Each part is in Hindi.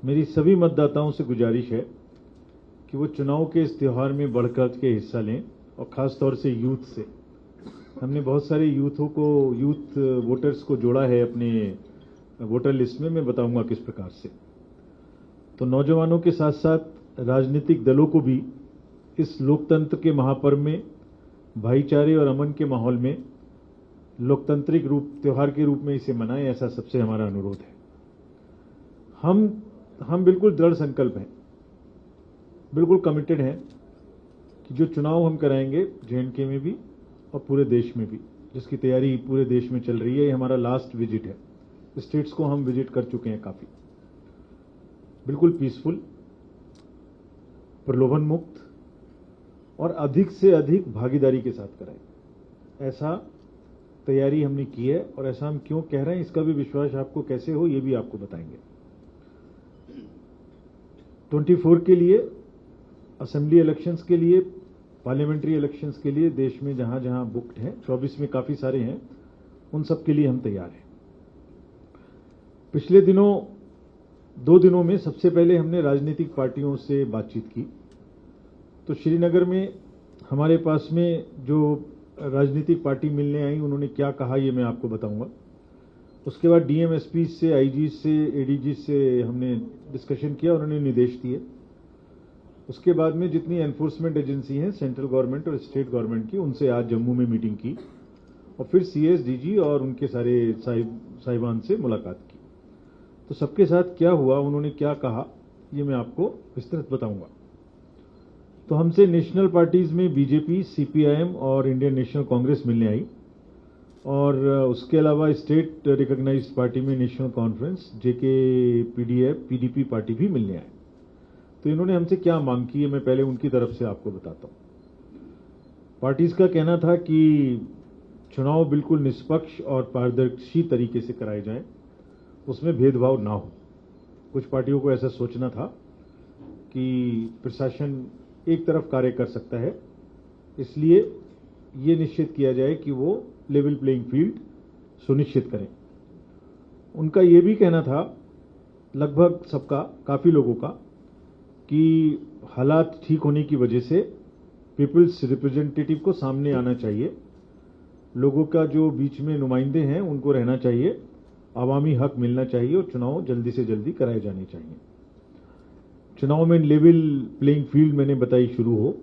मेरी सभी मतदाताओं से गुजारिश है कि वो चुनाव के इस त्यौहार में बढ़-चढ़ के हिस्सा लें और खास तौर से यूथ से। हमने बहुत सारे यूथ वोटर्स को जोड़ा है अपने वोटर लिस्ट में, मैं बताऊंगा किस प्रकार से। तो नौजवानों के साथ साथ राजनीतिक दलों को भी इस लोकतंत्र के महापर्व में भाईचारे और अमन के माहौल में लोकतांत्रिक त्योहार के रूप में इसे मनाएं, ऐसा सबसे हमारा अनुरोध है। हम बिल्कुल दृढ़ संकल्प हैं, बिल्कुल कमिटेड हैं कि जो चुनाव हम कराएंगे जेएंडके में भी और पूरे देश में भी, जिसकी तैयारी पूरे देश में चल रही है, ये हमारा लास्ट विजिट है। स्टेट्स को हम विजिट कर चुके हैं काफी, बिल्कुल पीसफुल, प्रलोभन मुक्त और अधिक से अधिक भागीदारी के साथ कराएं, ऐसा तैयारी हमने की है। और ऐसा हम क्यों कह रहे हैं इसका भी विश्वास आपको कैसे हो, ये भी आपको बताएंगे। 24 के लिए, असेंबली इलेक्शंस के लिए, पार्लियामेंट्री इलेक्शंस के लिए देश में जहां जहां बुक्ड हैं, 24 में काफी सारे हैं, उन सब के लिए हम तैयार हैं। पिछले 2 दिनों में सबसे पहले हमने राजनीतिक पार्टियों से बातचीत की। तो श्रीनगर में हमारे पास में जो राजनीतिक पार्टी मिलने आई, उन्होंने क्या कहा ये मैं आपको बताऊंगा। उसके बाद डीएम, एसपी से, आईजी से, एडीजी से हमने डिस्कशन किया, उन्होंने निर्देश दिए। उसके बाद में जितनी एनफोर्समेंट एजेंसी हैं, सेंट्रल गवर्नमेंट और स्टेट गवर्नमेंट की, उनसे आज जम्मू में मीटिंग की और फिर सीएस, डीजी और उनके सारे साहिबान से मुलाकात की। तो सबके साथ क्या हुआ, उन्होंने क्या कहा, ये मैं आपको विस्तृत बताऊंगा। तो हमसे नेशनल पार्टीज में बीजेपी, सीपीआईएम और इंडियन नेशनल कांग्रेस मिलने आई और उसके अलावा स्टेट रिकॉग्नाइज्ड पार्टी में नेशनल कॉन्फ्रेंस, जेके, पीडीएफ, पीडीपी पार्टी भी मिलने आए। तो इन्होंने हमसे क्या मांग की है, मैं पहले उनकी तरफ से आपको बताता हूं। पार्टीज का कहना था कि चुनाव बिल्कुल निष्पक्ष और पारदर्शी तरीके से कराए जाएं, उसमें भेदभाव ना हो। कुछ पार्टियों को ऐसा सोचना था कि प्रशासन एक तरफ कार्य कर सकता है, इसलिए ये निश्चित किया जाए कि वो लेवल प्लेइंग फील्ड सुनिश्चित करें। उनका ये भी कहना था, लगभग सबका, काफी लोगों का, कि हालात ठीक होने की वजह से पीपल्स रिप्रेजेंटेटिव को सामने आना चाहिए, लोगों का जो बीच में नुमाइंदे हैं उनको रहना चाहिए, आवामी हक मिलना चाहिए और चुनाव जल्दी से जल्दी कराए जाने चाहिए। चुनाव में लेवल प्लेइंग फील्ड मैंने बताई शुरू हो।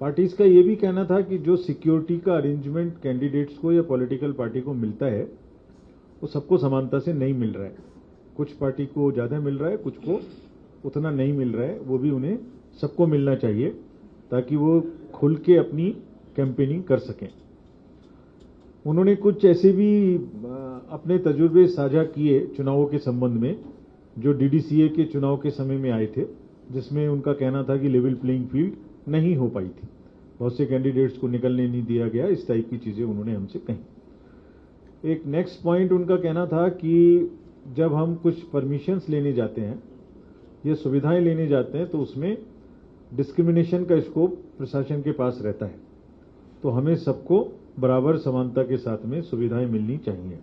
पार्टीज का यह भी कहना था कि जो सिक्योरिटी का अरेंजमेंट कैंडिडेट्स को या पॉलिटिकल पार्टी को मिलता है, वो सबको समानता से नहीं मिल रहा है। कुछ पार्टी को ज्यादा मिल रहा है, कुछ को उतना नहीं मिल रहा है, वो भी उन्हें सबको मिलना चाहिए ताकि वो खुल के अपनी कैंपेनिंग कर सकें। उन्होंने कुछ ऐसे भी अपने तजुर्बे साझा किए चुनावों के संबंध में, जो डीडीसीए के चुनाव के समय में आए थे, जिसमें उनका कहना था कि लेवल प्लेइंग फील्ड नहीं हो पाई थी, बहुत से कैंडिडेट्स को निकलने नहीं दिया गया, इस टाइप की चीजें उन्होंने हमसे कही। एक नेक्स्ट पॉइंट उनका कहना था कि जब हम कुछ परमिशंस लेने जाते हैं या सुविधाएं लेने जाते हैं तो उसमें डिस्क्रिमिनेशन का स्कोप प्रशासन के पास रहता है, तो हमें सबको बराबर समानता के साथ में सुविधाएं मिलनी चाहिए।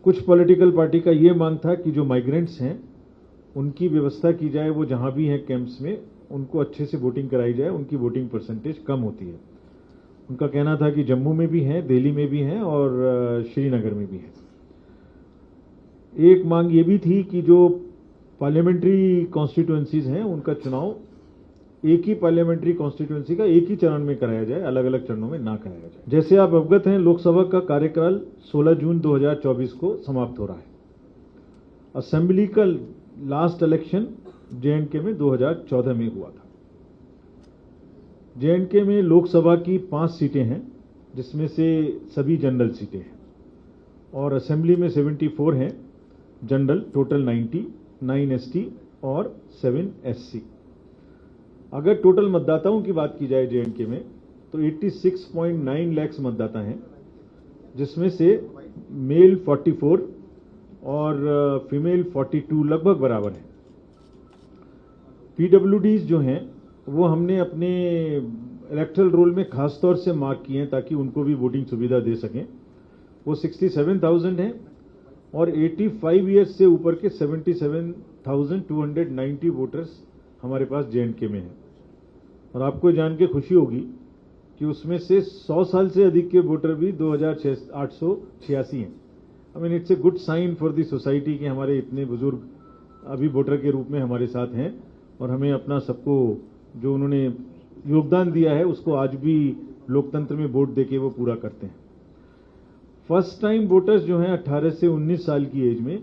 कुछ पॉलिटिकल पार्टी का ये मांग था कि जो माइग्रेंट्स हैं उनकी व्यवस्था की जाए, वो जहां भी हैं कैंप्स में, उनको अच्छे से वोटिंग कराई जाए, उनकी वोटिंग परसेंटेज कम होती है। उनका कहना था कि जम्मू में भी हैं, दिल्ली में भी हैं और श्रीनगर में भी हैं। एक मांग ये भी थी कि जो पार्लियामेंट्री कॉन्स्टिट्यूएंसीज हैं उनका चुनाव एक ही पार्लियामेंट्री कॉन्स्टिट्यूएंसी का एक ही चरण में कराया जाए, अलग अलग चरणों में ना कराया जाए। जैसे आप अवगत हैं, लोकसभा का कार्यकाल 16 जून 2024 को समाप्त हो रहा है। असेंबली का लास्ट इलेक्शन जेएंडके में 2014 में हुआ था। जेएंडके में लोकसभा की 5 सीटें हैं, जिसमें से सभी जनरल सीटें हैं, और असेंबली में 74 हैं जनरल, टोटल 90, 9 एसटी और 7 एससी। अगर टोटल मतदाताओं की बात की जाए जेएंडके में तो 86.9 लाख मतदाता हैं, जिसमें से मेल 44 और फीमेल 42 लगभग बराबर हैं। पीडब्ल्यूडीज जो हैं वो हमने अपने इलेक्टरल रोल में खास तौर से मार्क किए हैं ताकि उनको भी वोटिंग सुविधा दे सकें। वो 67,000 हैं और 85 ईयर्स से ऊपर के 77,290 वोटर्स हमारे पास जे.एंड.के में हैं। और आपको जान के खुशी होगी कि उसमें से 100 साल से अधिक के वोटर भी 2,886 हैं। I mean it's a good sign for the society कि हमारे इतने बुजुर्ग अभी वोटर के रूप में हमारे साथ हैं और हमें अपना सबको जो उन्होंने योगदान दिया है उसको आज भी लोकतंत्र में वोट देके वो पूरा करते हैं। फर्स्ट टाइम वोटर्स जो हैं 18 से 19 साल की एज में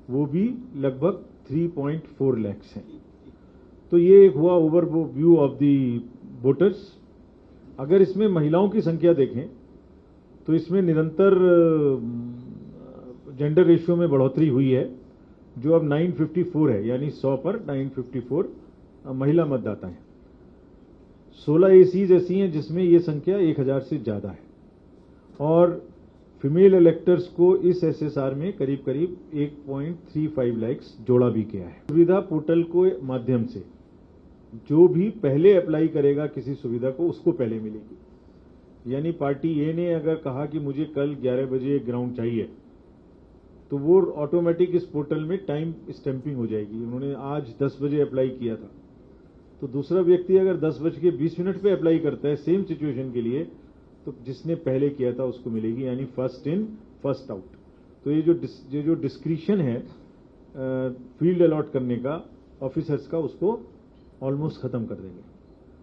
वो भी लगभग 3.4 लाख हैं। तो ये एक हुआ ओवरव्यू ऑफ दी वोटर्स। अगर इसमें महिलाओं की संख्या देखें तो इसमें निरंतर जेंडर रेशियो में बढ़ोतरी हुई है, जो अब 954 है, यानी 100 पर 954 महिला मतदाता हैं। 16 एसीज ऐसी हैं जिसमें ये संख्या 1000 से ज्यादा है और फीमेल इलेक्टर्स को इस एसएसआर में करीब करीब 1.35 लाख जोड़ा भी गया है। सुविधा पोर्टल के माध्यम से जो भी पहले अप्लाई करेगा किसी सुविधा को उसको पहले मिलेगी। यानी पार्टी ए ने अगर कहा कि मुझे कल 11 बजे ग्राउंड चाहिए तो वो ऑटोमेटिक इस पोर्टल में टाइम स्टैंपिंग हो जाएगी। उन्होंने आज 10 बजे अप्लाई किया था तो दूसरा व्यक्ति अगर 10:20 पे अप्लाई करता है सेम सिचुएशन के लिए तो जिसने पहले किया था उसको मिलेगी, यानी फर्स्ट इन फर्स्ट आउट। तो ये जो डिस्क्रिशन है फील्ड अलॉट करने का ऑफिसर्स का, उसको ऑलमोस्ट खत्म कर देंगे।